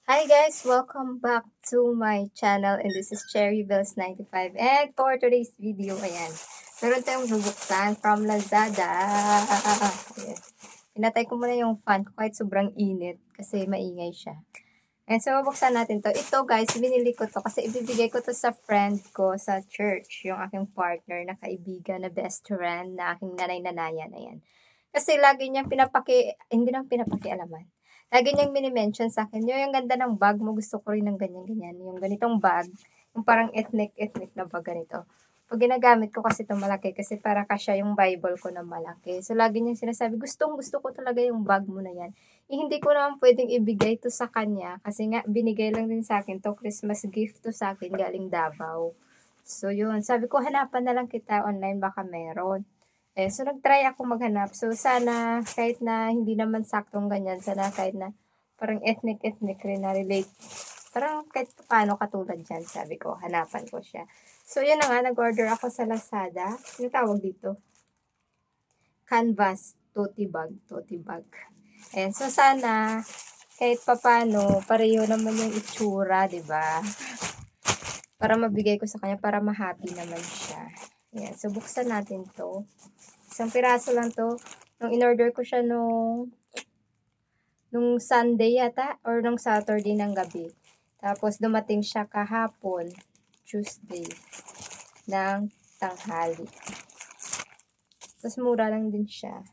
Hi guys! Welcome back to my channel and this is Cherry Bells 95 and for today's video, ayan, meron tayong bubuksan from Lazada. Ayan. Pinatay ko muna yung fan ko kahit sobrang init kasi maingay siya. And so, bubuksan natin to. Ito guys, binili ko to kasi ibibigay ko to sa friend ko sa church, yung aking partner na kaibigan na best friend na aking nanay-nanayan. Ayan. Kasi lagi niyang hindi nang pinapakialaman. Lagi niyang mini-mention sa akin, yung ganda ng bag mo, gusto ko rin ng ganyan-ganyan. Yung ganitong bag, yung parang ethnic na bag ganito. Pag ginagamit ko kasi ito malaki, kasi para kasya yung Bible ko na malaki. So, lagi niyang sinasabi, gusto ko talaga yung bag mo na yan. Hindi ko naman pwedeng ibigay to sa kanya, kasi nga, binigay lang din sa akin to, Christmas gift to sa akin, galing Davao. So, yun. Sabi ko, hanapan na lang kita online, baka meron. So nag-try ako maghanap. So sana kahit na hindi naman saktong ganyan, sana kahit na parang ethnic rin na relate. Parang kahit paano katulad dyan, sabi ko, hanapan ko siya. So yun na nga, nag-order ako sa Lazada. Yung tawag dito? Canvas tote bag. Ayan, so sana kahit papano, pareho naman yung itsura, 'di ba? Para mabigay ko sa kanya, para ma-happy naman siya. Ayan, so buksan natin 'to. Isang piraso lang to. Nung in-order ko siya nung Sunday yata or nung Saturday ng gabi. Tapos dumating siya kahapon, Tuesday, ng tanghali. Tapos mura lang din siya.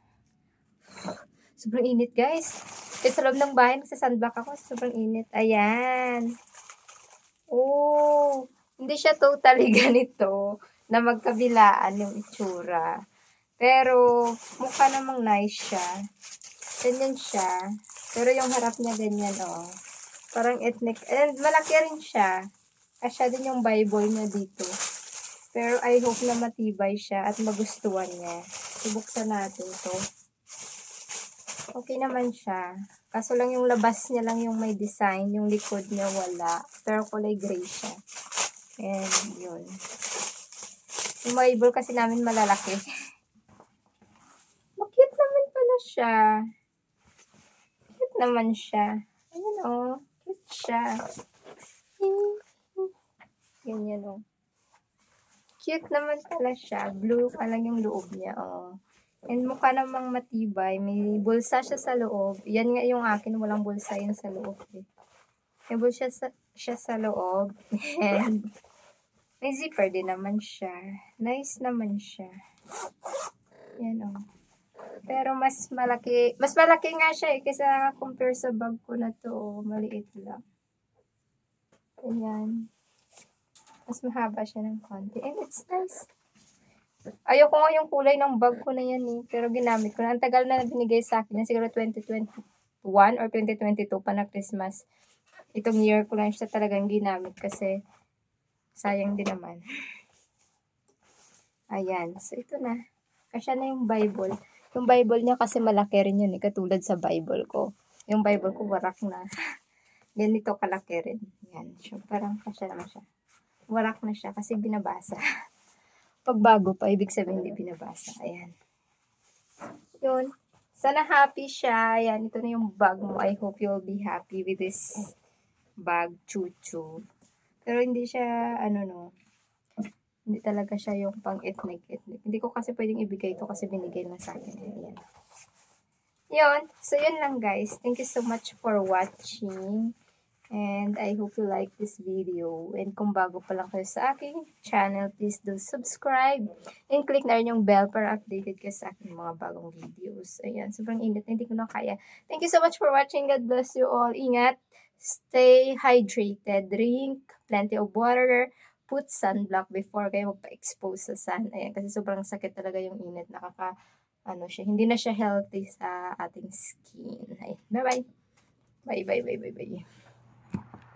Sobrang init guys. Sa loob ng bahay, nagsa-sunblock ako. Sobrang init. Ayan. Oh, hindi siya totally ganito na magkabilaan yung itsura. Pero, mukha namang nice siya. Ganyan siya. Pero yung harap niya ganyan, oh. Parang ethnic. And malaki rin siya. Kasya din yung Bible niya dito. Pero I hope na matibay siya at magustuhan niya. Ibuksan natin to. Okay naman siya. Kaso lang yung labas niya lang yung may design. Yung likod niya wala. Pero kulay gray siya. And yun. Yung Bible kasi namin malalaki. Cute naman pala siya. Cute naman siya. Ayan o. Cute siya. Ganyan o. Cute naman pala siya. Blue pa lang yung loob niya o. And mukha namang matibay. May bulsa siya sa loob. Yan nga yung akin. Walang bulsa yun sa loob eh. May bulsa siya sa loob. And may zipper din naman siya. Nice naman siya. Yan o. Pero mas malaki nga siya eh, kaysa compare sa bag ko na to, maliit lang. Ayan. Mas mahaba siya ng konti. And it's nice. Ayoko nga yung kulay ng bag ko na yan eh, pero ginamit ko na. Ang tagal na binigay sa akin, siguro 2021 or 2022 pa na Christmas. Itong year ko lang siya talagang ginamit kasi sayang din naman. Ayan. So, ito na. Kasya na yung Bible. Yung Bible niya kasi malaki rin yun eh, katulad sa Bible ko. Yung Bible ko warak na. Ganito kalaki rin. Yan. So, parang kasya naman siya. Warak na siya kasi binabasa. Pag bago pa, ibig sabihin hindi binabasa. Ayan. Yun. Sana happy siya. Ayan. Ito na yung bag mo. I hope you'll be happy with this bag. Chuchu. Pero hindi siya, hindi talaga siya yung pang ethnic. Hindi ko kasi pwedeng ibigay ito kasi binigay lang sa akin. Ayan. Yun. So, yun lang guys. Thank you so much for watching. And I hope you like this video. And kung bago pa lang kayo sa aking channel, please do subscribe. And click na rin yung bell para updated kayo sa aking mga bagong videos. Ayan. Sobrang init. Hindi ko na kaya. Thank you so much for watching. God bless you all. Ingat. Stay hydrated. Drink plenty of water. Put sunblock before kayo magpa-expose sa sun. Ayan, kasi sobrang sakit talaga yung init. Hindi na siya healthy sa ating skin. Ayan, bye-bye. Bye.